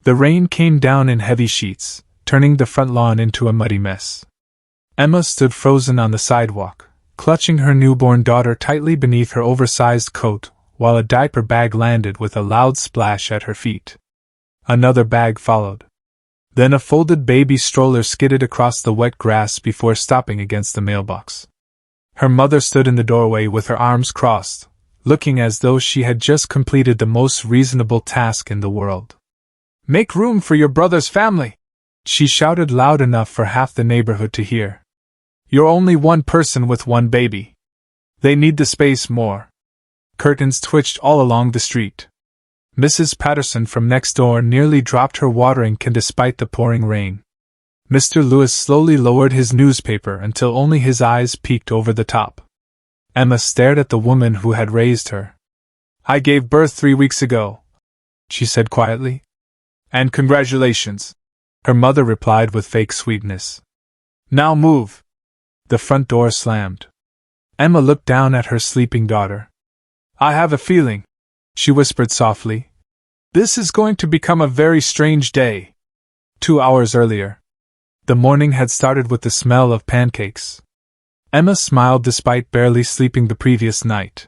The rain came down in heavy sheets, turning the front lawn into a muddy mess. Emma stood frozen on the sidewalk, clutching her newborn daughter tightly beneath her oversized coat, while a diaper bag landed with a loud splash at her feet. Another bag followed. Then a folded baby stroller skidded across the wet grass before stopping against the mailbox. Her mother stood in the doorway with her arms crossed, looking as though she had just completed the most reasonable task in the world. "Make room for your brother's family!" she shouted loud enough for half the neighborhood to hear. "You're only one person with one baby. They need the space more." Curtains twitched all along the street. Mrs. Patterson from next door nearly dropped her watering can despite the pouring rain. Mr. Lewis slowly lowered his newspaper until only his eyes peeked over the top. Emma stared at the woman who had raised her. "I gave birth 3 weeks ago," she said quietly. "And congratulations," her mother replied with fake sweetness. "Now move." The front door slammed. Emma looked down at her sleeping daughter. "I have a feeling," she whispered softly, "this is going to become a very strange day." 2 hours earlier, the morning had started with the smell of pancakes. Emma smiled despite barely sleeping the previous night.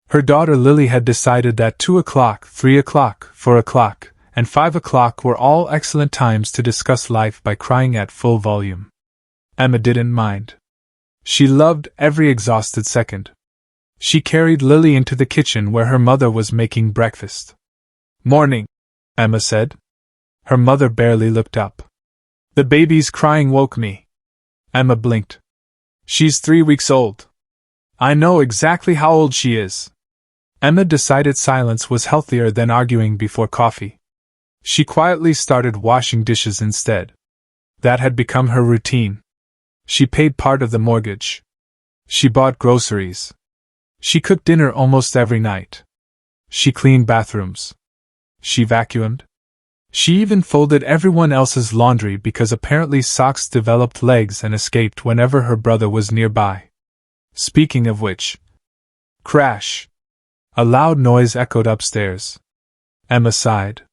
Her daughter Lily had decided that 2 o'clock, 3 o'clock, 4 o'clock, and 5 o'clock were all excellent times to discuss life by crying at full volume. Emma didn't mind. She loved every exhausted second. She carried Lily into the kitchen where her mother was making breakfast. "Morning," Emma said. Her mother barely looked up. "The baby's crying woke me." Emma blinked. "She's 3 weeks old." "I know exactly how old she is." Emma decided silence was healthier than arguing before coffee. She quietly started washing dishes instead. That had become her routine. She paid part of the mortgage. She bought groceries. She cooked dinner almost every night. She cleaned bathrooms. She vacuumed. She even folded everyone else's laundry because apparently socks developed legs and escaped whenever her brother was nearby. Speaking of which. Crash! A loud noise echoed upstairs. Emma sighed.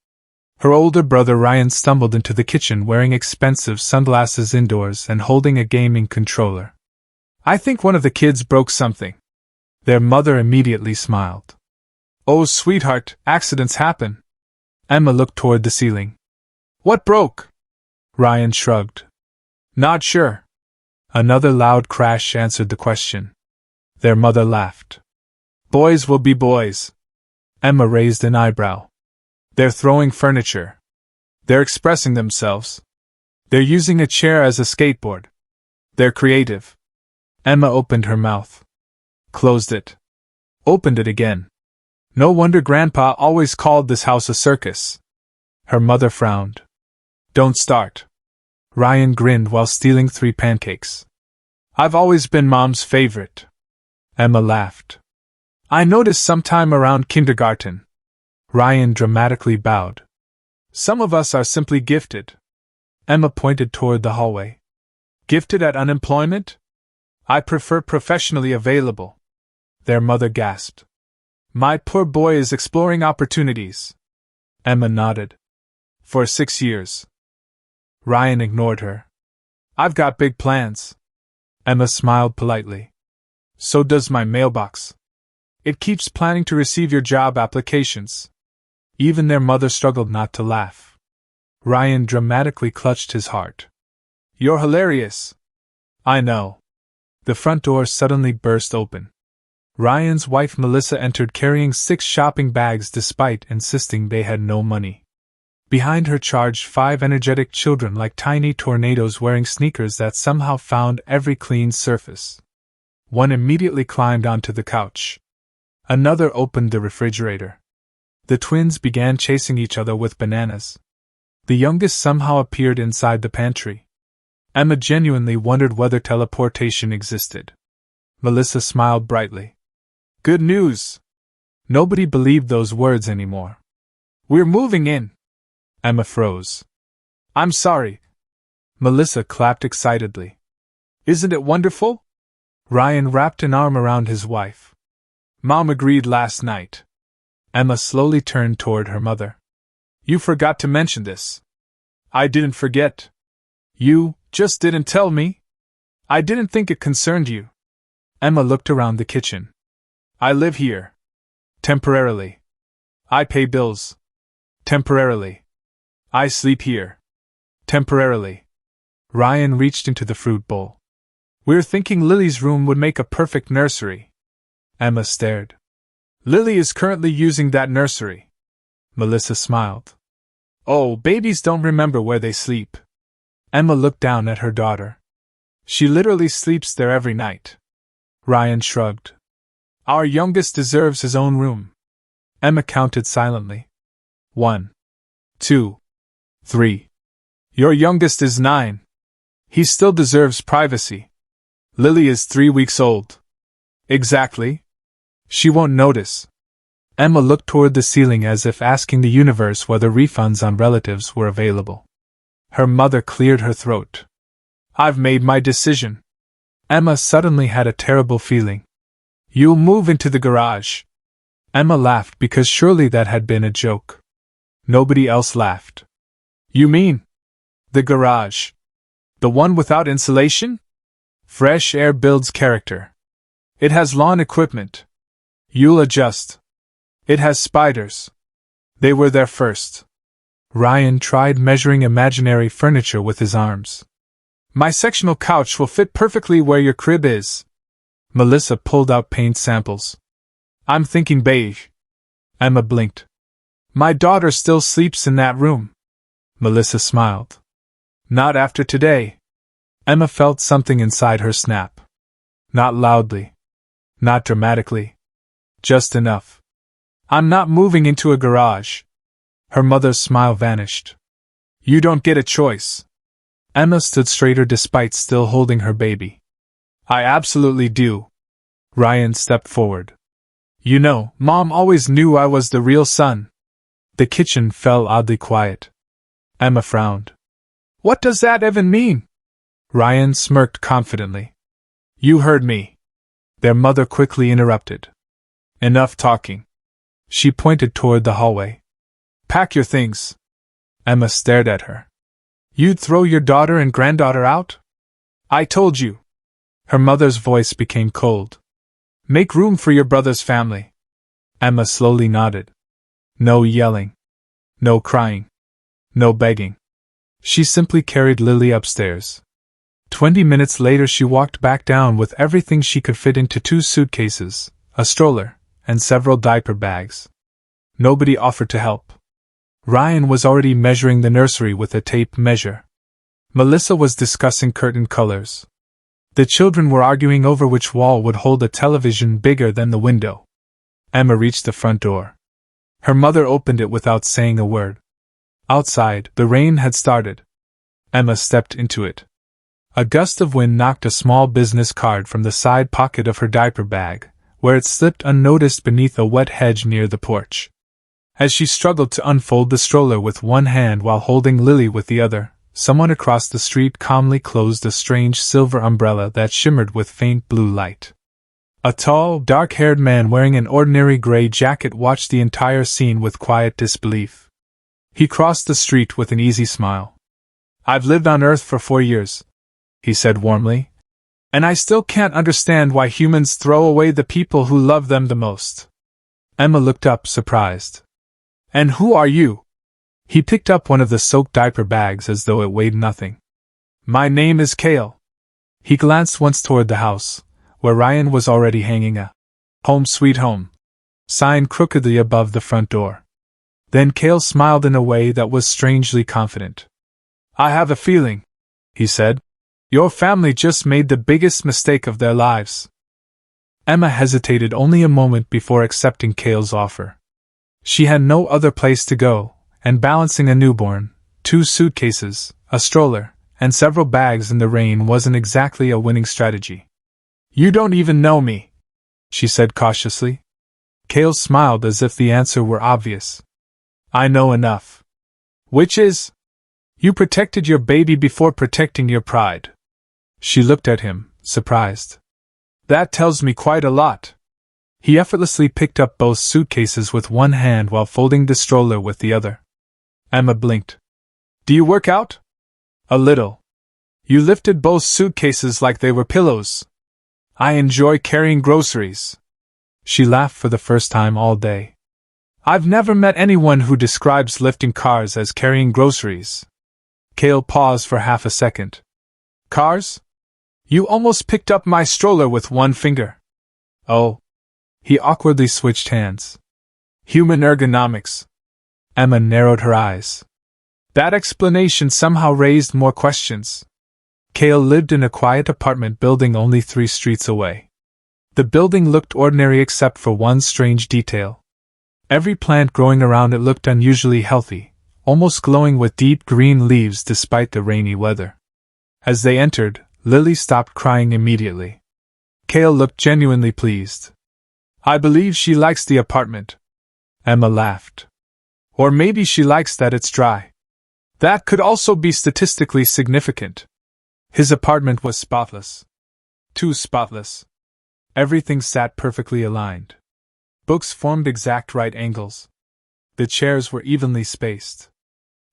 Her older brother Ryan stumbled into the kitchen wearing expensive sunglasses indoors and holding a gaming controller. "I think one of the kids broke something." Their mother immediately smiled. "Oh, sweetheart, accidents happen." Emma looked toward the ceiling. "What broke?" Ryan shrugged. "Not sure." Another loud crash answered the question. Their mother laughed. "Boys will be boys." Emma raised an eyebrow. "They're throwing furniture. They're expressing themselves. They're using a chair as a skateboard. They're creative." Emma opened her mouth. Closed it. Opened it again. "No wonder Grandpa always called this house a circus." Her mother frowned. "Don't start." Ryan grinned while stealing 3 pancakes. "I've always been Mom's favorite." Emma laughed. "I noticed sometime around kindergarten." Ryan dramatically bowed. "Some of us are simply gifted." Emma pointed toward the hallway. "Gifted at unemployment? I prefer professionally available." Their mother gasped. "My poor boy is exploring opportunities." Emma nodded. "For 6 years." Ryan ignored her. "I've got big plans." Emma smiled politely. "So does my mailbox. It keeps planning to receive your job applications." Even their mother struggled not to laugh. Ryan dramatically clutched his heart. "You're hilarious." "I know." The front door suddenly burst open. Ryan's wife Melissa entered carrying 6 shopping bags despite insisting they had no money. Behind her charged 5 energetic children like tiny tornadoes wearing sneakers that somehow found every clean surface. One immediately climbed onto the couch. Another opened the refrigerator. The twins began chasing each other with bananas. The youngest somehow appeared inside the pantry. Emma genuinely wondered whether teleportation existed. Melissa smiled brightly. "Good news!" Nobody believed those words anymore. "We're moving in." Emma froze. "I'm sorry." Melissa clapped excitedly. "Isn't it wonderful?" Ryan wrapped an arm around his wife. "Mom agreed last night." Emma slowly turned toward her mother. You forgot to mention this. I didn't forget. You just didn't tell me. I didn't think it concerned you. Emma looked around the kitchen. I live here. Temporarily. I pay bills. Temporarily. I sleep here. Temporarily. Ryan reached into the fruit bowl. We're thinking Lily's room would make a perfect nursery. Emma stared. Lily is currently using that nursery. Melissa smiled. Oh, babies don't remember where they sleep. Emma looked down at her daughter. She literally sleeps there every night. Ryan shrugged. Our youngest deserves his own room. Emma counted silently. 1, 2, 3. Your youngest is 9. He still deserves privacy. Lily is 3 weeks old. Exactly. She won't notice. Emma looked toward the ceiling as if asking the universe whether refunds on relatives were available. Her mother cleared her throat. I've made my decision. Emma suddenly had a terrible feeling. You'll move into the garage. Emma laughed because surely that had been a joke. Nobody else laughed. You mean? The garage. The one without insulation? Fresh air builds character. It has lawn equipment. You'll adjust. It has spiders. They were there first. Ryan tried measuring imaginary furniture with his arms. My sectional couch will fit perfectly where your crib is. Melissa pulled out paint samples. I'm thinking beige. Emma blinked. My daughter still sleeps in that room. Melissa smiled. Not after today. Emma felt something inside her snap. Not loudly. Not dramatically. Just enough. I'm not moving into a garage. Her mother's smile vanished. You don't get a choice. Emma stood straighter despite still holding her baby. I absolutely do. Ryan stepped forward. You know, Mom always knew I was the real son. The kitchen fell oddly quiet. Emma frowned. What does that even mean? Ryan smirked confidently. You heard me. Their mother quickly interrupted. Enough talking. She pointed toward the hallway. Pack your things. Emma stared at her. You'd throw your daughter and granddaughter out? I told you. Her mother's voice became cold. Make room for your brother's family. Emma slowly nodded. No yelling. No crying. No begging. She simply carried Lily upstairs. 20 minutes later she walked back down with everything she could fit into 2 suitcases, a stroller, and several diaper bags. Nobody offered to help. Ryan was already measuring the nursery with a tape measure. Melissa was discussing curtain colors. The children were arguing over which wall would hold a television bigger than the window. Emma reached the front door. Her mother opened it without saying a word. Outside, the rain had started. Emma stepped into it. A gust of wind knocked a small business card from the side pocket of her diaper bag, where it slipped unnoticed beneath a wet hedge near the porch. As she struggled to unfold the stroller with one hand while holding Lily with the other, someone across the street calmly closed a strange silver umbrella that shimmered with faint blue light. A tall, dark-haired man wearing an ordinary gray jacket watched the entire scene with quiet disbelief. He crossed the street with an easy smile. I've lived on Earth for 4 years, he said warmly, and I still can't understand why humans throw away the people who love them the most. Emma looked up, surprised. And who are you? He picked up one of the soaked diaper bags as though it weighed nothing. My name is Cale. He glanced once toward the house, where Ryan was already hanging a "Home Sweet Home" sign crookedly above the front door. Then Cale smiled in a way that was strangely confident. I have a feeling, he said, your family just made the biggest mistake of their lives. Emma hesitated only a moment before accepting Cale's offer. She had no other place to go, and balancing a newborn, 2 suitcases, a stroller, and several bags in the rain wasn't exactly a winning strategy. You don't even know me, she said cautiously. Cale smiled as if the answer were obvious. I know enough. Which is? You protected your baby before protecting your pride. She looked at him, surprised. That tells me quite a lot. He effortlessly picked up both suitcases with one hand while folding the stroller with the other. Emma blinked. Do you work out? A little. You lifted both suitcases like they were pillows. I enjoy carrying groceries. She laughed for the first time all day. I've never met anyone who describes lifting cars as carrying groceries. Cale paused for half a second. Cars? You almost picked up my stroller with one finger. Oh. He awkwardly switched hands. Human ergonomics. Emma narrowed her eyes. That explanation somehow raised more questions. Cale lived in a quiet apartment building only 3 streets away. The building looked ordinary except for one strange detail. Every plant growing around it looked unusually healthy, almost glowing with deep green leaves despite the rainy weather. As they entered, Lily stopped crying immediately. Cale looked genuinely pleased. I believe she likes the apartment. Emma laughed. Or maybe she likes that it's dry. That could also be statistically significant. His apartment was spotless. Too spotless. Everything sat perfectly aligned. Books formed exact right angles. The chairs were evenly spaced.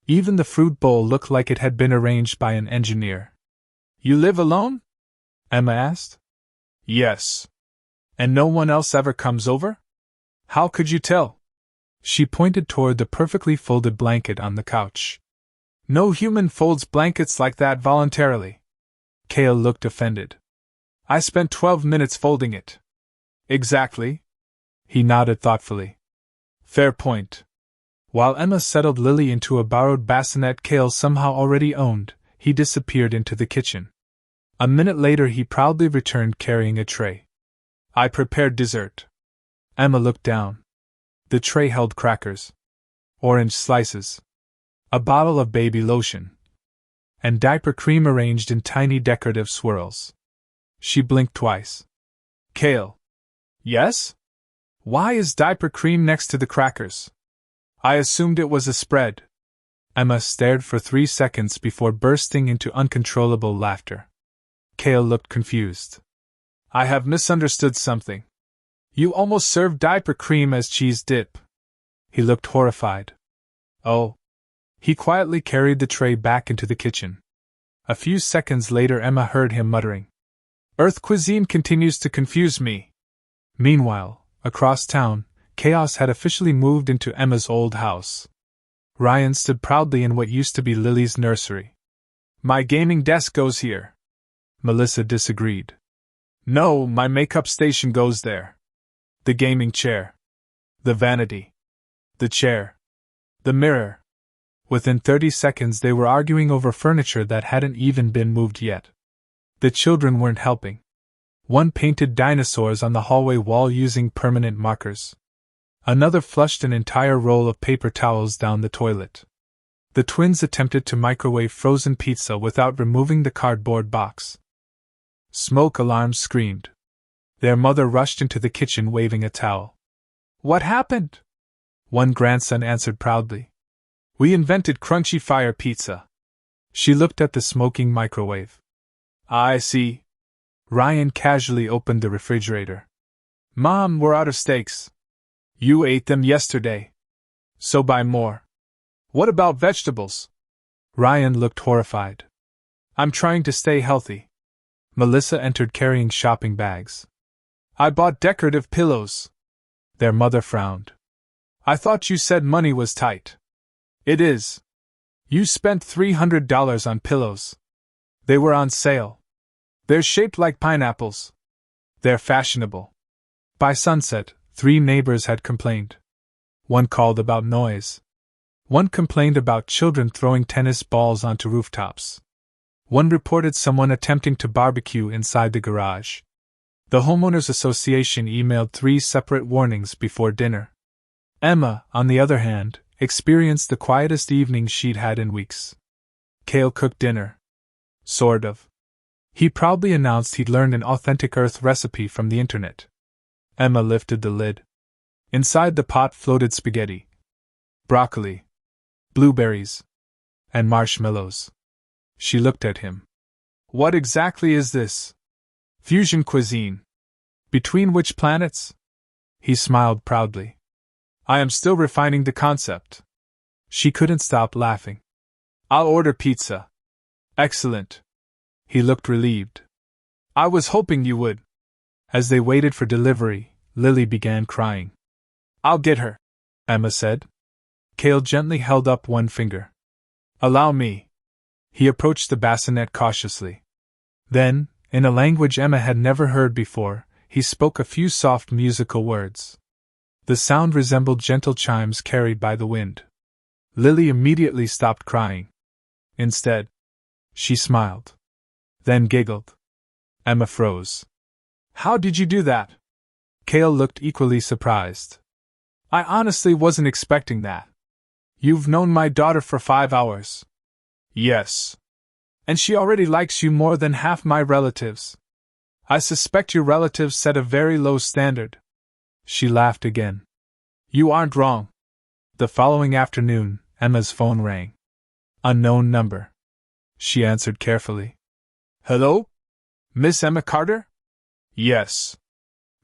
Even the fruit bowl looked like it had been arranged by an engineer. You live alone? Emma asked. Yes. And no one else ever comes over? How could you tell? She pointed toward the perfectly folded blanket on the couch. No human folds blankets like that voluntarily. Cale looked offended. I spent 12 minutes folding it. Exactly. He nodded thoughtfully. Fair point. While Emma settled Lily into a borrowed bassinet Cale somehow already owned, he disappeared into the kitchen. A minute later he proudly returned carrying a tray. I prepared dessert. Emma looked down. The tray held crackers, orange slices, a bottle of baby lotion, and diaper cream arranged in tiny decorative swirls. She blinked twice. Cale. Yes? Why is diaper cream next to the crackers? I assumed it was a spread. Emma stared for 3 seconds before bursting into uncontrollable laughter. Cale looked confused. I have misunderstood something. You almost served diaper cream as cheese dip. He looked horrified. Oh. He quietly carried the tray back into the kitchen. A few seconds later Emma heard him muttering. Earth cuisine continues to confuse me. Meanwhile, across town, chaos had officially moved into Emma's old house. Ryan stood proudly in what used to be Lily's nursery. My gaming desk goes here. Melissa disagreed. No, my makeup station goes there. The gaming chair. The vanity. The chair. The mirror. Within 30 seconds they were arguing over furniture that hadn't even been moved yet. The children weren't helping. One painted dinosaurs on the hallway wall using permanent markers. Another flushed an entire roll of paper towels down the toilet. The twins attempted to microwave frozen pizza without removing the cardboard box. Smoke alarms screamed. Their mother rushed into the kitchen waving a towel. What happened? One grandson answered proudly. We invented crunchy fire pizza. She looked at the smoking microwave. I see. Ryan casually opened the refrigerator. Mom, we're out of steaks. You ate them yesterday. So buy more. What about vegetables? Ryan looked horrified. I'm trying to stay healthy. Melissa entered carrying shopping bags. I bought decorative pillows. Their mother frowned. I thought you said money was tight. It is. You spent $300 on pillows. They were on sale. They're shaped like pineapples. They're fashionable. By sunset, 3 neighbors had complained. One called about noise. One complained about children throwing tennis balls onto rooftops. One reported someone attempting to barbecue inside the garage. The homeowners association emailed 3 separate warnings before dinner. Emma, on the other hand, experienced the quietest evening she'd had in weeks. Cale cooked dinner. Sort of. He proudly announced he'd learned an authentic Earth recipe from the internet. Emma lifted the lid. Inside the pot floated spaghetti, broccoli, blueberries, and marshmallows. She looked at him. What exactly is this? Fusion cuisine. Between which planets? He smiled proudly. I am still refining the concept. She couldn't stop laughing. I'll order pizza. Excellent. He looked relieved. I was hoping you would. As they waited for delivery, Lily began crying. I'll get her, Emma said. Cale gently held up one finger. Allow me. He approached the bassinet cautiously. Then, in a language Emma had never heard before, he spoke a few soft musical words. The sound resembled gentle chimes carried by the wind. Lily immediately stopped crying. Instead, she smiled. Then giggled. Emma froze. How did you do that? Cale looked equally surprised. I honestly wasn't expecting that. You've known my daughter for 5 hours. Yes. And she already likes you more than half my relatives. I suspect your relatives set a very low standard. She laughed again. You aren't wrong. The following afternoon, Emma's phone rang. Unknown number. She answered carefully. Hello? Miss Emma Carter? Yes.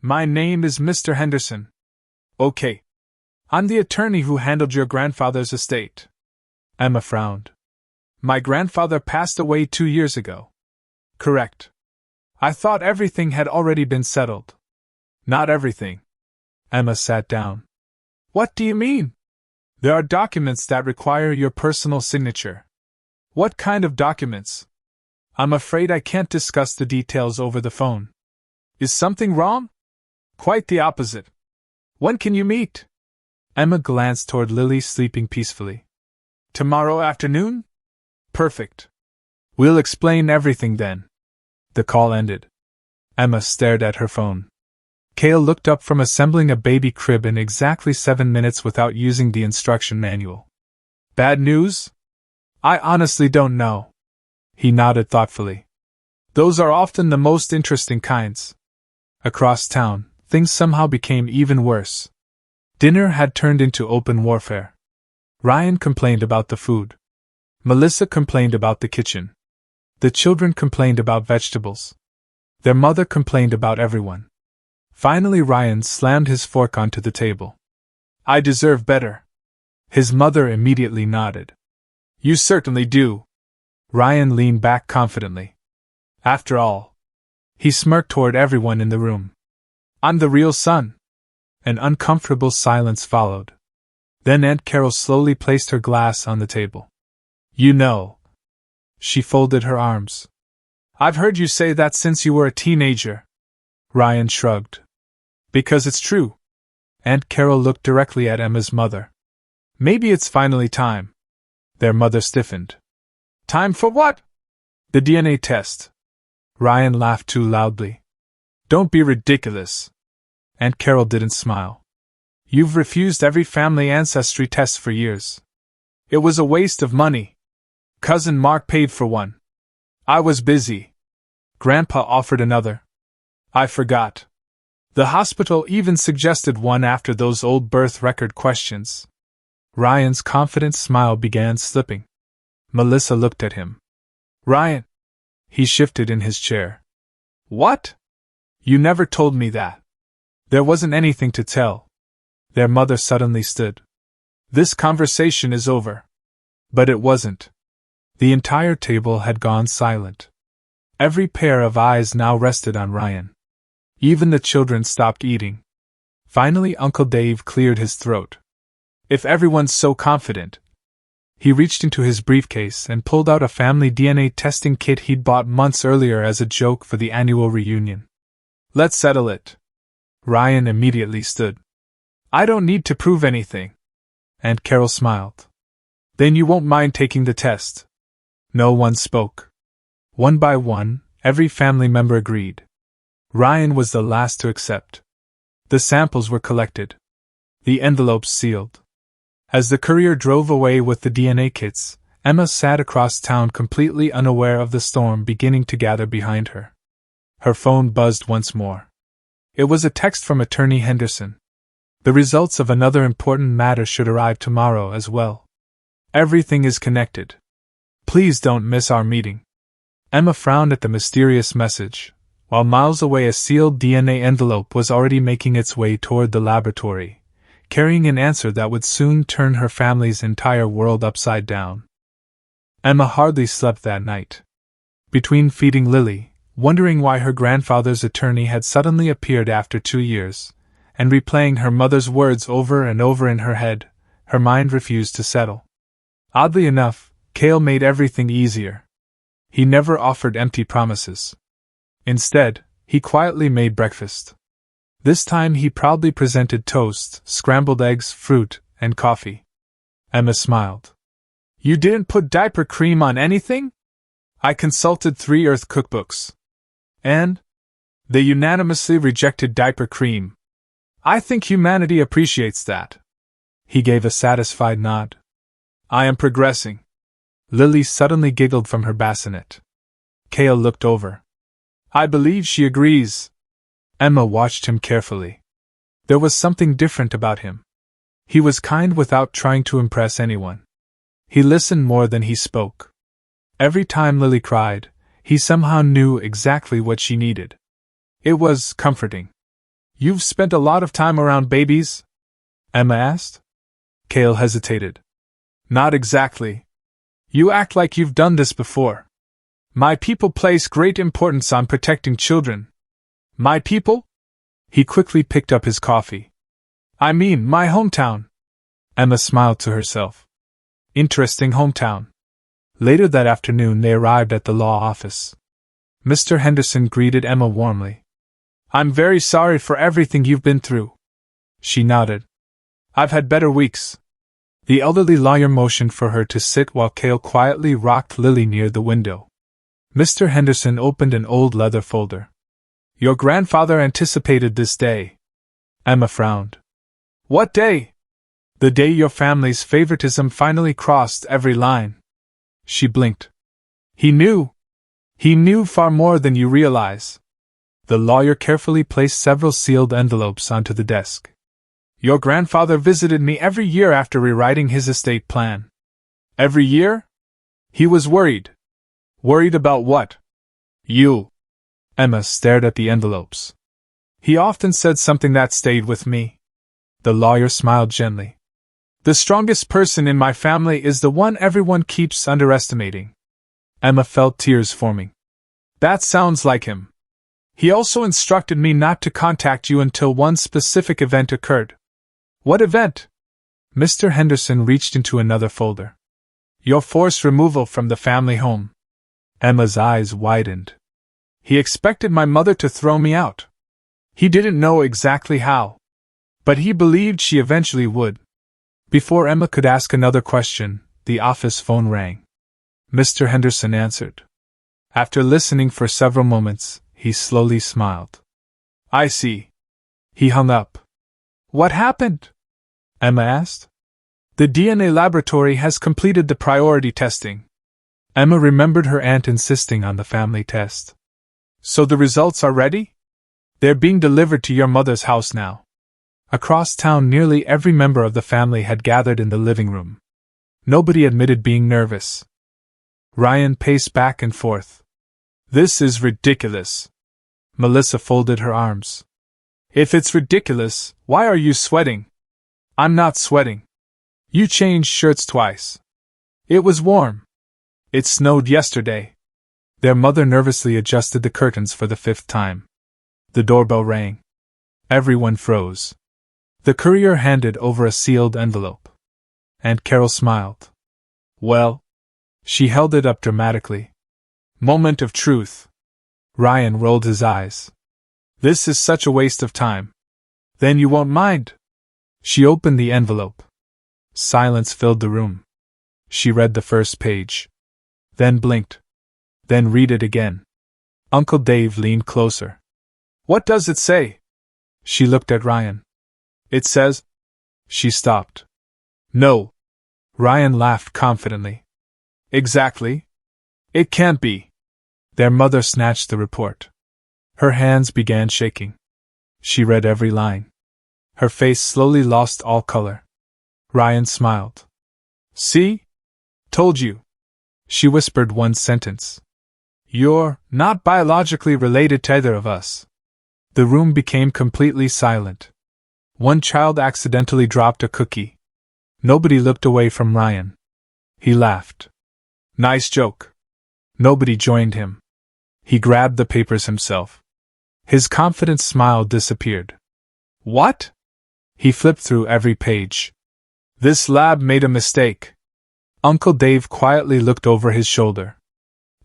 My name is Mr. Henderson. Okay. I'm the attorney who handled your grandfather's estate. Emma frowned. My grandfather passed away 2 years ago. Correct. I thought everything had already been settled. Not everything. Emma sat down. What do you mean? There are documents that require your personal signature. What kind of documents? I'm afraid I can't discuss the details over the phone. Is something wrong? Quite the opposite. When can you meet? Emma glanced toward Lily sleeping peacefully. Tomorrow afternoon? Perfect. We'll explain everything then. The call ended. Emma stared at her phone. Cale looked up from assembling a baby crib in exactly 7 minutes without using the instruction manual. Bad news? I honestly don't know. He nodded thoughtfully. Those are often the most interesting kinds. Across town, things somehow became even worse. Dinner had turned into open warfare. Ryan complained about the food. Melissa complained about the kitchen. The children complained about vegetables. Their mother complained about everyone. Finally, Ryan slammed his fork onto the table. I deserve better. His mother immediately nodded. You certainly do. Ryan leaned back confidently. After all. He smirked toward everyone in the room. I'm the real son. An uncomfortable silence followed. Then Aunt Carol slowly placed her glass on the table. You know. She folded her arms. I've heard you say that since you were a teenager. Ryan shrugged. Because it's true. Aunt Carol looked directly at Emma's mother. Maybe it's finally time. Their mother stiffened. Time for what? The DNA test. Ryan laughed too loudly. Don't be ridiculous. Aunt Carol didn't smile. You've refused every family ancestry test for years. It was a waste of money. Cousin Mark paid for one. I was busy. Grandpa offered another. I forgot. The hospital even suggested one after those old birth record questions. Ryan's confident smile began slipping. Melissa looked at him. Ryan. He shifted in his chair. What? You never told me that. There wasn't anything to tell. Their mother suddenly stood. This conversation is over. But it wasn't. The entire table had gone silent. Every pair of eyes now rested on Ryan. Even the children stopped eating. Finally, Uncle Dave cleared his throat. If everyone's so confident. He reached into his briefcase and pulled out a family DNA testing kit he'd bought months earlier as a joke for the annual reunion. Let's settle it. Ryan immediately stood. I don't need to prove anything. Aunt Carol smiled. Then you won't mind taking the test. No one spoke. One by one, every family member agreed. Ryan was the last to accept. The samples were collected. The envelopes sealed. As the courier drove away with the DNA kits, Emma sat across town completely unaware of the storm beginning to gather behind her. Her phone buzzed once more. It was a text from Attorney Henderson. The results of another important matter should arrive tomorrow as well. Everything is connected. Please don't miss our meeting. Emma frowned at the mysterious message. While miles away a sealed DNA envelope was already making its way toward the laboratory, carrying an answer that would soon turn her family's entire world upside down. Emma hardly slept that night. Between feeding Lily, wondering why her grandfather's attorney had suddenly appeared after 2 years, and replaying her mother's words over and over in her head, her mind refused to settle. Oddly enough, Cale made everything easier. He never offered empty promises. Instead, he quietly made breakfast. This time he proudly presented toast, scrambled eggs, fruit, and coffee. Emma smiled. "You didn't put diaper cream on anything?" "I consulted 3 Earth cookbooks. And they unanimously rejected diaper cream. I think humanity appreciates that." He gave a satisfied nod. "I am progressing." Lily suddenly giggled from her bassinet. Cale looked over. "I believe she agrees." Emma watched him carefully. There was something different about him. He was kind without trying to impress anyone. He listened more than he spoke. Every time Lily cried, he somehow knew exactly what she needed. It was comforting. "You've spent a lot of time around babies?" Emma asked. Cale hesitated. "Not exactly. You act like you've done this before. My people place great importance on protecting children." "My people?" He quickly picked up his coffee. "I mean, my hometown." Emma smiled to herself. Interesting hometown. Later that afternoon they arrived at the law office. Mr. Henderson greeted Emma warmly. "I'm very sorry for everything you've been through." She nodded. "I've had better weeks." The elderly lawyer motioned for her to sit while Cale quietly rocked Lily near the window. Mr. Henderson opened an old leather folder. "Your grandfather anticipated this day." Emma frowned. "What day?" "The day your family's favoritism finally crossed every line." She blinked. "He knew. He knew far more than you realize." The lawyer carefully placed several sealed envelopes onto the desk. "Your grandfather visited me every year after rewriting his estate plan." "Every year?" "He was worried." "Worried about what?" "You." Emma stared at the envelopes. "He often said something that stayed with me." The lawyer smiled gently. "The strongest person in my family is the one everyone keeps underestimating." Emma felt tears forming. "That sounds like him. He also instructed me not to contact you until one specific event occurred." "What event?" Mr. Henderson reached into another folder. "Your forced removal from the family home." Emma's eyes widened. "He expected my mother to throw me out. He didn't know exactly how. But he believed she eventually would." Before Emma could ask another question, the office phone rang. Mr. Henderson answered. After listening for several moments, he slowly smiled. "I see." He hung up. "What happened?" Emma asked. "The DNA laboratory has completed the priority testing." Emma remembered her aunt insisting on the family test. "So the results are ready?" "They're being delivered to your mother's house now." Across town, nearly every member of the family had gathered in the living room. Nobody admitted being nervous. Ryan paced back and forth. "This is ridiculous." Melissa folded her arms. "If it's ridiculous, why are you sweating?" "I'm not sweating." "You changed shirts twice." "It was warm." "It snowed yesterday." Their mother nervously adjusted the curtains for the 5th time. The doorbell rang. Everyone froze. The courier handed over a sealed envelope. Aunt Carol smiled. "Well?" She held it up dramatically. "Moment of truth." Ryan rolled his eyes. "This is such a waste of time." "Then you won't mind?" She opened the envelope. Silence filled the room. She read the first page. Then blinked. Then read it again. Uncle Dave leaned closer. "What does it say?" She looked at Ryan. "It says..." She stopped. "No." Ryan laughed confidently. "Exactly. It can't be." Their mother snatched the report. Her hands began shaking. She read every line. Her face slowly lost all color. Ryan smiled. "See? Told you." She whispered one sentence. "You're not biologically related to either of us." The room became completely silent. One child accidentally dropped a cookie. Nobody looked away from Ryan. He laughed. Nice joke. Nobody joined him. He grabbed the papers himself. His confident smile disappeared. What? He flipped through every page. This lab made a mistake. Uncle Dave quietly looked over his shoulder.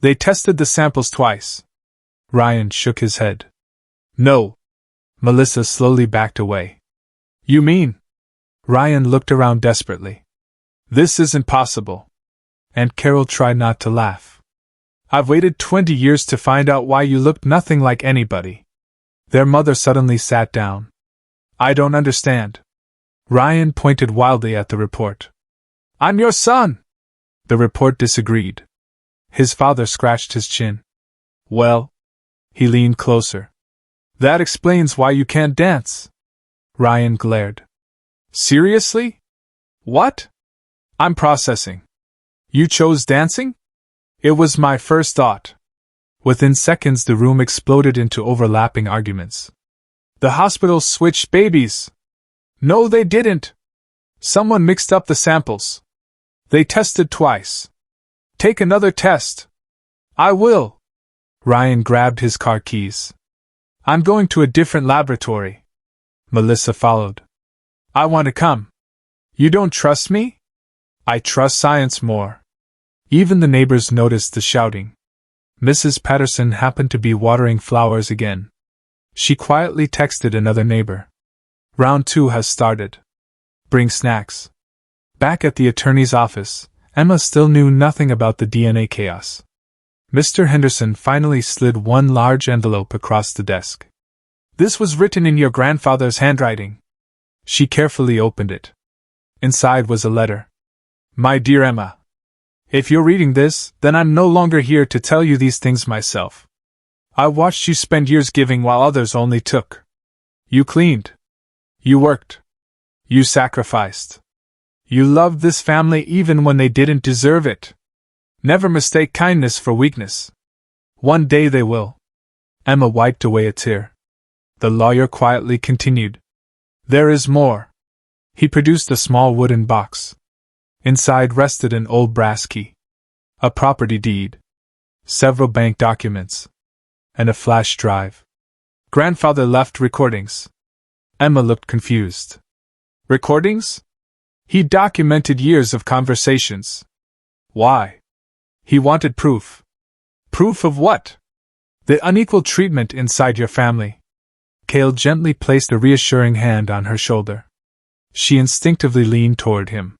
They tested the samples twice. Ryan shook his head. No. Melissa slowly backed away. You mean? Ryan looked around desperately. This isn't possible. Aunt Carol tried not to laugh. I've waited 20 years to find out why you looked nothing like anybody. Their mother suddenly sat down. I don't understand. Ryan pointed wildly at the report. I'm your son! The report disagreed. His father scratched his chin. Well? He leaned closer. That explains why you can't dance. Ryan glared. Seriously? What? I'm processing. You chose dancing? It was my first thought. Within seconds the room exploded into overlapping arguments. The hospital switched babies. No, they didn't. Someone mixed up the samples. They tested twice. Take another test. I will. Ryan grabbed his car keys. I'm going to a different laboratory. Melissa followed. I want to come. You don't trust me? I trust science more. Even the neighbors noticed the shouting. Mrs. Patterson happened to be watering flowers again. She quietly texted another neighbor. Round 2 has started. Bring snacks. Back at the attorney's office, Emma still knew nothing about the DNA chaos. Mr. Henderson finally slid one large envelope across the desk. This was written in your grandfather's handwriting. She carefully opened it. Inside was a letter. My dear Emma, if you're reading this, then I'm no longer here to tell you these things myself. I watched you spend years giving while others only took. You cleaned. You worked. You sacrificed. You loved this family even when they didn't deserve it. Never mistake kindness for weakness. One day they will. Emma wiped away a tear. The lawyer quietly continued. There is more. He produced a small wooden box. Inside rested an old brass key, a property deed, several bank documents, and a flash drive. Grandfather left recordings. Emma looked confused. Recordings? He documented years of conversations. Why? He wanted proof. Proof of what? The unequal treatment inside your family. Cale gently placed a reassuring hand on her shoulder. She instinctively leaned toward him.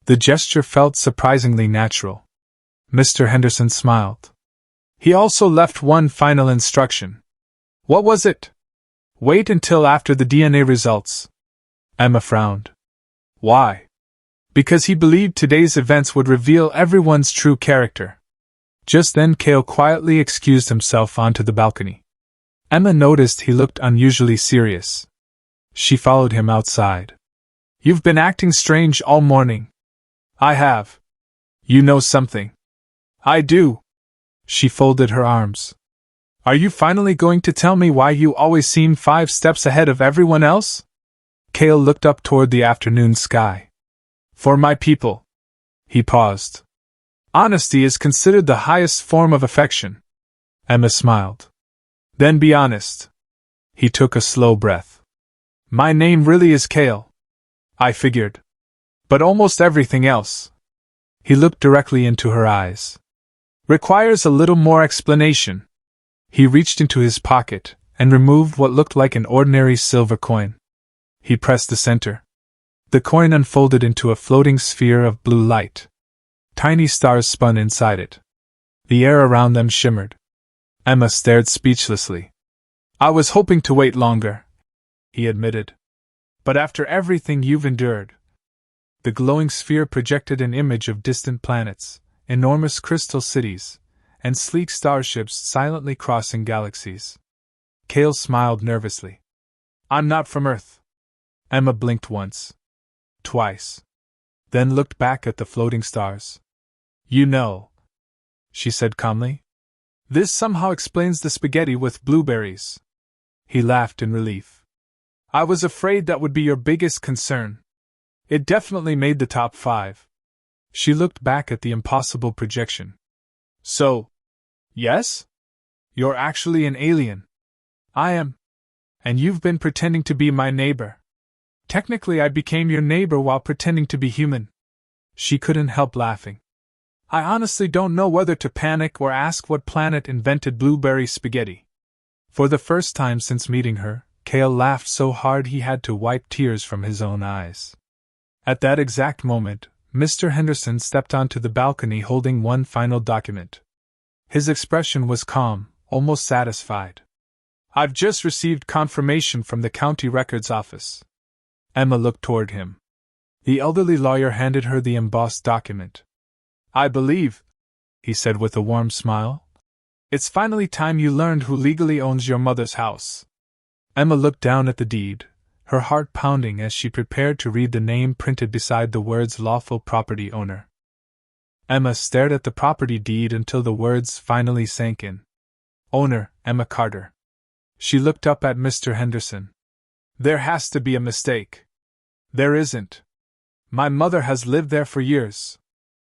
The gesture felt surprisingly natural. Mr. Henderson smiled. He also left one final instruction. What was it? Wait until after the DNA results. Emma frowned. Why? Because he believed today's events would reveal everyone's true character. Just then Cale quietly excused himself onto the balcony. Emma noticed he looked unusually serious. She followed him outside. You've been acting strange all morning. I have. You know something. I do. She folded her arms. Are you finally going to tell me why you always seem 5 steps ahead of everyone else? Cale looked up toward the afternoon sky. For my people. He paused. Honesty is considered the highest form of affection. Emma smiled. Then be honest. He took a slow breath. My name really is Cale. I figured. But almost everything else. He looked directly into her eyes. Requires a little more explanation. He reached into his pocket and removed what looked like an ordinary silver coin. He pressed the center. The coin unfolded into a floating sphere of blue light. Tiny stars spun inside it. The air around them shimmered. Emma stared speechlessly. I was hoping to wait longer, he admitted. But after everything you've endured. The glowing sphere projected an image of distant planets, enormous crystal cities, and sleek starships silently crossing galaxies. Cale smiled nervously. I'm not from Earth. Emma blinked once. Twice. Then looked back at the floating stars. You know, she said calmly. This somehow explains the spaghetti with blueberries. He laughed in relief. I was afraid that would be your biggest concern. It definitely made the top 5. She looked back at the impossible projection. So, yes? You're actually an alien. I am. And you've been pretending to be my neighbor. Technically, I became your neighbor while pretending to be human. She couldn't help laughing. I honestly don't know whether to panic or ask what planet invented blueberry spaghetti. For the first time since meeting her, Cale laughed so hard he had to wipe tears from his own eyes. At that exact moment, Mr. Henderson stepped onto the balcony holding one final document. His expression was calm, almost satisfied. I've just received confirmation from the county records office. Emma looked toward him. The elderly lawyer handed her the embossed document. I believe, he said with a warm smile, it's finally time you learned who legally owns your mother's house. Emma looked down at the deed, her heart pounding as she prepared to read the name printed beside the words lawful property owner. Emma stared at the property deed until the words finally sank in. Owner, Emma Carter. She looked up at Mr. Henderson. There has to be a mistake. There isn't. My mother has lived there for years.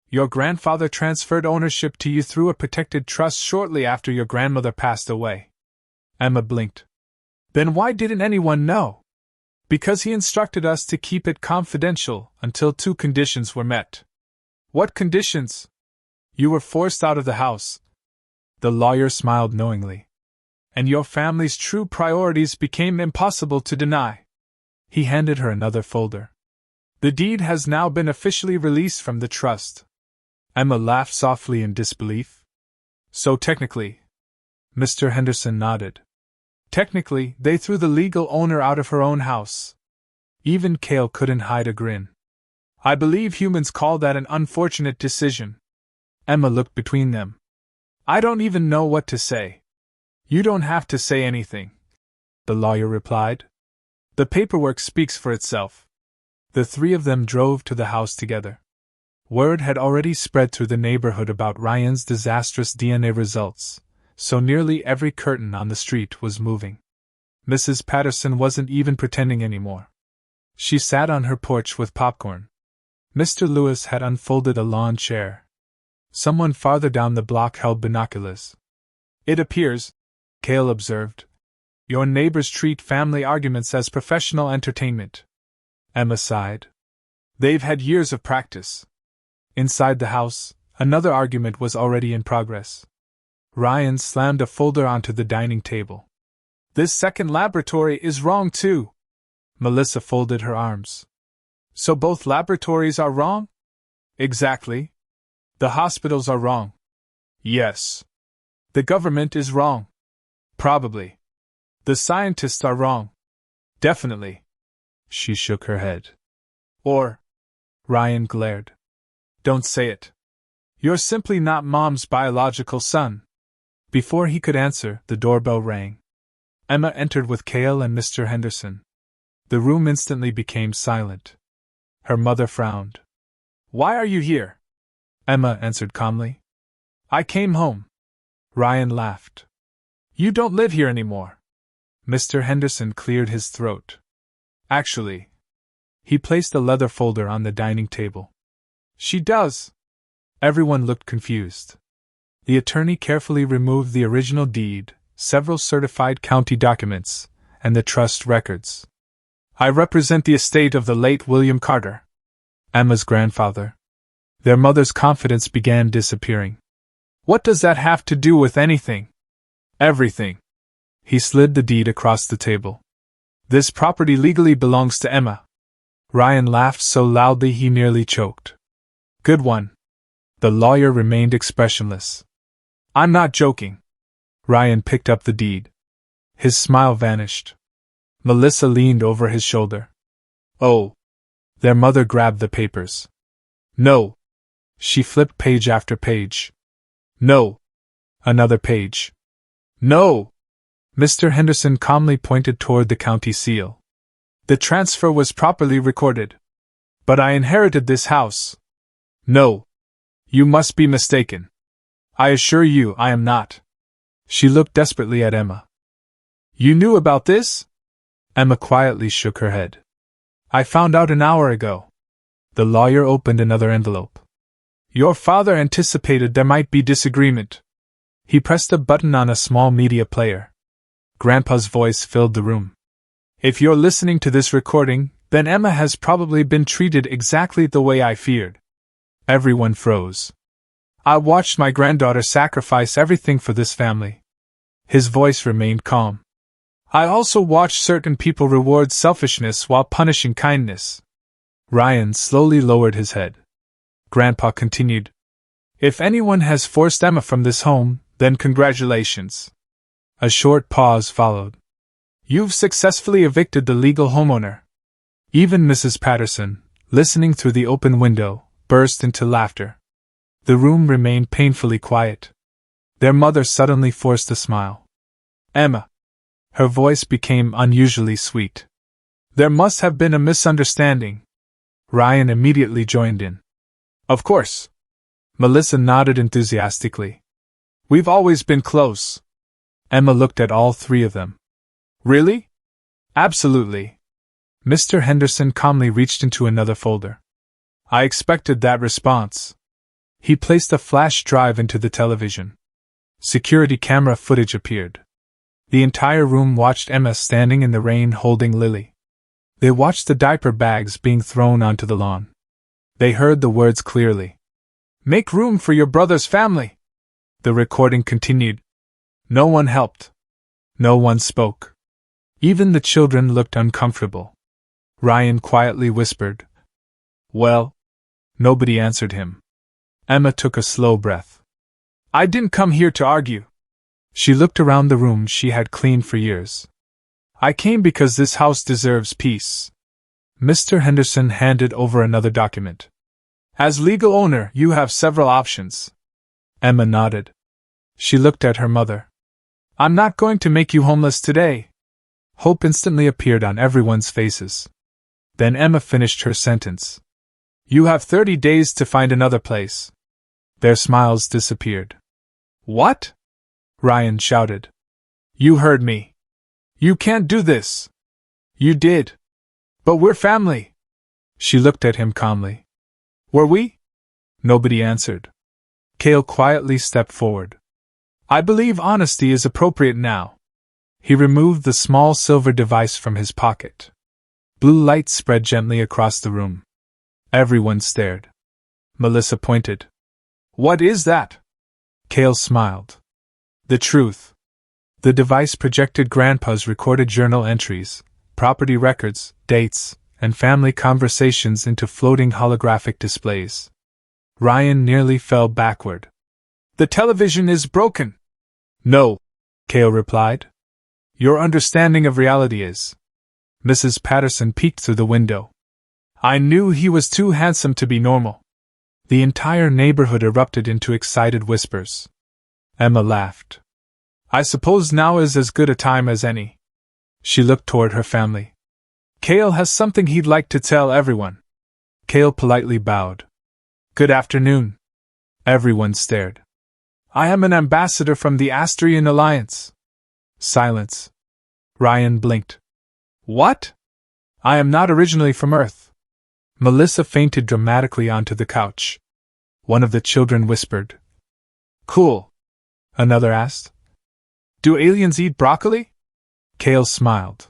Your grandfather transferred ownership to you through a protected trust shortly after your grandmother passed away. Emma blinked. Then why didn't anyone know? Because he instructed us to keep it confidential until 2 conditions were met. What conditions? You were forced out of the house. The lawyer smiled knowingly. And your family's true priorities became impossible to deny. He handed her another folder. The deed has now been officially released from the trust. Emma laughed softly in disbelief. So technically, Mr. Henderson nodded. Technically, they threw the legal owner out of her own house. Even Cale couldn't hide a grin. I believe humans call that an unfortunate decision. Emma looked between them. I don't even know what to say. You don't have to say anything, the lawyer replied. The paperwork speaks for itself. The 3 of them drove to the house together. Word had already spread through the neighborhood about Ryan's disastrous DNA results, so nearly every curtain on the street was moving. Mrs. Patterson wasn't even pretending anymore. She sat on her porch with popcorn. Mr. Lewis had unfolded a lawn chair. Someone farther down the block held binoculars. It appears, Cale observed, your neighbors treat family arguments as professional entertainment. Emma sighed. They've had years of practice. Inside the house, another argument was already in progress. Ryan slammed a folder onto the dining table. This second laboratory is wrong too. Melissa folded her arms. So both laboratories are wrong? Exactly. The hospitals are wrong. Yes. The government is wrong. Probably. The scientists are wrong. Definitely. She shook her head. Or. Ryan glared. Don't say it. You're simply not Mom's biological son. Before he could answer, the doorbell rang. Emma entered with Cale and Mr. Henderson. The room instantly became silent. Her mother frowned. Why are you here? Emma answered calmly. I came home. Ryan laughed. You don't live here anymore. Mr. Henderson cleared his throat. Actually. He placed a leather folder on the dining table. She does. Everyone looked confused. The attorney carefully removed the original deed, several certified county documents, and the trust records. I represent the estate of the late William Carter, Emma's grandfather. Their mother's confidence began disappearing. What does that have to do with anything? Everything. He slid the deed across the table. This property legally belongs to Emma. Ryan laughed so loudly he nearly choked. Good one. The lawyer remained expressionless. I'm not joking. Ryan picked up the deed. His smile vanished. Melissa leaned over his shoulder. Oh. Their mother grabbed the papers. No. She flipped page after page. No. Another page. No. Mr. Henderson calmly pointed toward the county seal. The transfer was properly recorded. But I inherited this house. No. You must be mistaken. I assure you I am not. She looked desperately at Emma. You knew about this? Emma quietly shook her head. I found out an hour ago. The lawyer opened another envelope. Your father anticipated there might be disagreement. He pressed a button on a small media player. Grandpa's voice filled the room. If you're listening to this recording, then Emma has probably been treated exactly the way I feared. Everyone froze. I watched my granddaughter sacrifice everything for this family. His voice remained calm. I also watched certain people reward selfishness while punishing kindness. Ryan slowly lowered his head. Grandpa continued. If anyone has forced Emma from this home, then congratulations. A short pause followed. You've successfully evicted the legal homeowner. Even Mrs. Patterson, listening through the open window, burst into laughter. The room remained painfully quiet. Their mother suddenly forced a smile. Emma. Her voice became unusually sweet. There must have been a misunderstanding. Ryan immediately joined in. Of course. Melissa nodded enthusiastically. We've always been close. Emma looked at all three of them. Really? Absolutely. Mr. Henderson calmly reached into another folder. I expected that response. He placed a flash drive into the television. Security camera footage appeared. The entire room watched Emma standing in the rain holding Lily. They watched the diaper bags being thrown onto the lawn. They heard the words clearly. Make room for your brother's family. The recording continued. No one helped. No one spoke. Even the children looked uncomfortable. Ryan quietly whispered. Well? Nobody answered him. Emma took a slow breath. I didn't come here to argue. She looked around the room she had cleaned for years. I came because this house deserves peace. Mr. Henderson handed over another document. As legal owner, you have several options. Emma nodded. She looked at her mother. I'm not going to make you homeless today. Hope instantly appeared on everyone's faces. Then Emma finished her sentence. You have 30 days to find another place. Their smiles disappeared. What? Ryan shouted. You heard me. You can't do this. You did. But we're family. She looked at him calmly. Were we? Nobody answered. Cale quietly stepped forward. I believe honesty is appropriate now. He removed the small silver device from his pocket. Blue light spread gently across the room. Everyone stared. Melissa pointed. What is that? Cale smiled. The truth. The device projected Grandpa's recorded journal entries, property records, dates, and family conversations into floating holographic displays. Ryan nearly fell backward. The television is broken. No, Cale replied. Your understanding of reality is. Mrs. Patterson peeked through the window. I knew he was too handsome to be normal. The entire neighborhood erupted into excited whispers. Emma laughed. I suppose now is as good a time as any. She looked toward her family. Cale has something he'd like to tell everyone. Cale politely bowed. Good afternoon. Everyone stared. I am an ambassador from the Astrian Alliance. Silence. Ryan blinked. What? I am not originally from Earth. Melissa fainted dramatically onto the couch. One of the children whispered. Cool. Another asked. Do aliens eat broccoli? Cale smiled.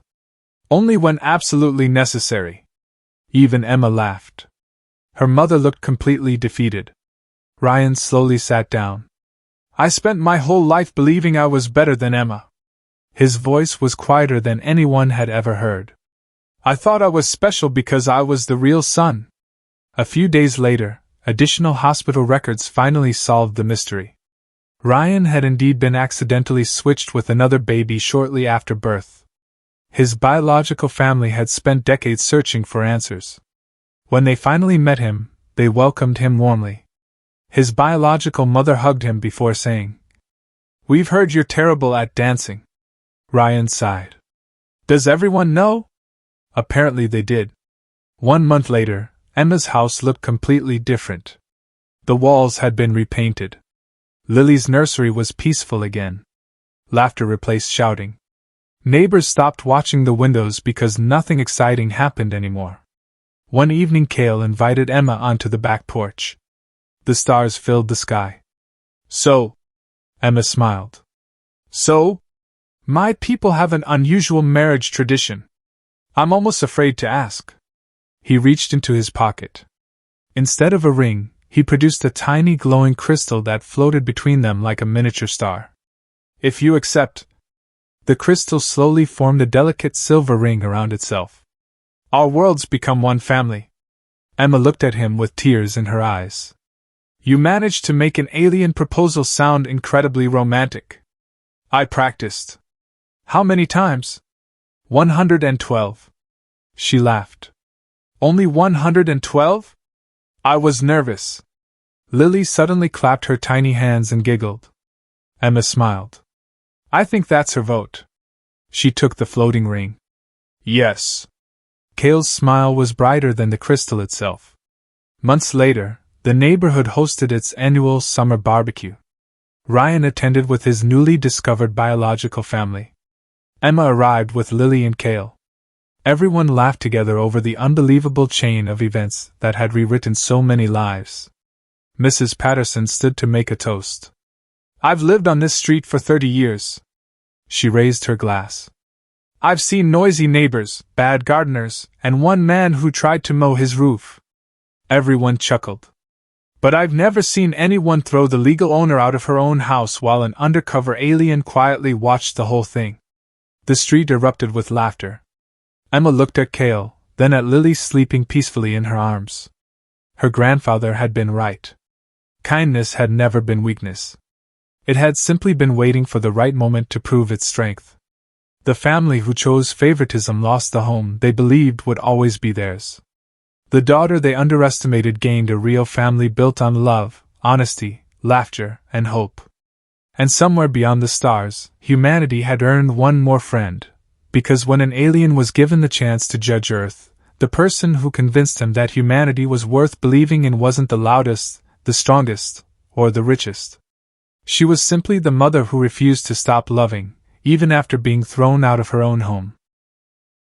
Only when absolutely necessary. Even Emma laughed. Her mother looked completely defeated. Ryan slowly sat down. I spent my whole life believing I was better than Emma. His voice was quieter than anyone had ever heard. I thought I was special because I was the real son. A few days later, additional hospital records finally solved the mystery. Ryan had indeed been accidentally switched with another baby shortly after birth. His biological family had spent decades searching for answers. When they finally met him, they welcomed him warmly. His biological mother hugged him before saying, We've heard you're terrible at dancing. Ryan sighed. Does everyone know? Apparently they did. 1 month later, Emma's house looked completely different. The walls had been repainted. Lily's nursery was peaceful again. Laughter replaced shouting. Neighbors stopped watching the windows because nothing exciting happened anymore. One evening Cale invited Emma onto the back porch. The stars filled the sky. "So," Emma smiled. "So? My people have an unusual marriage tradition. I'm almost afraid to ask." He reached into his pocket. Instead of a ring, he produced a tiny glowing crystal that floated between them like a miniature star. "If you accept..." The crystal slowly formed a delicate silver ring around itself. "Our worlds become one family." Emma looked at him with tears in her eyes. "You managed to make an alien proposal sound incredibly romantic." "I practiced." "How many times?" 112. She laughed. "Only 112? I was nervous." Lily suddenly clapped her tiny hands and giggled. Emma smiled. "I think that's her vote." She took the floating ring. "Yes." Cale's smile was brighter than the crystal itself. Months later, the neighborhood hosted its annual summer barbecue. Ryan attended with his newly discovered biological family. Emma arrived with Lily and Cale. Everyone laughed together over the unbelievable chain of events that had rewritten so many lives. Mrs. Patterson stood to make a toast. "I've lived on this street for 30 years. She raised her glass. "I've seen noisy neighbors, bad gardeners, and one man who tried to mow his roof." Everyone chuckled. "But I've never seen anyone throw the legal owner out of her own house while an undercover alien quietly watched the whole thing." The street erupted with laughter. Emma looked at Cale, then at Lily sleeping peacefully in her arms. Her grandfather had been right. Kindness had never been weakness. It had simply been waiting for the right moment to prove its strength. The family who chose favoritism lost the home they believed would always be theirs. The daughter they underestimated gained a real family built on love, honesty, laughter, and hope. And somewhere beyond the stars, humanity had earned one more friend, because when an alien was given the chance to judge Earth, the person who convinced him that humanity was worth believing in wasn't the loudest, the strongest, or the richest. She was simply the mother who refused to stop loving, even after being thrown out of her own home.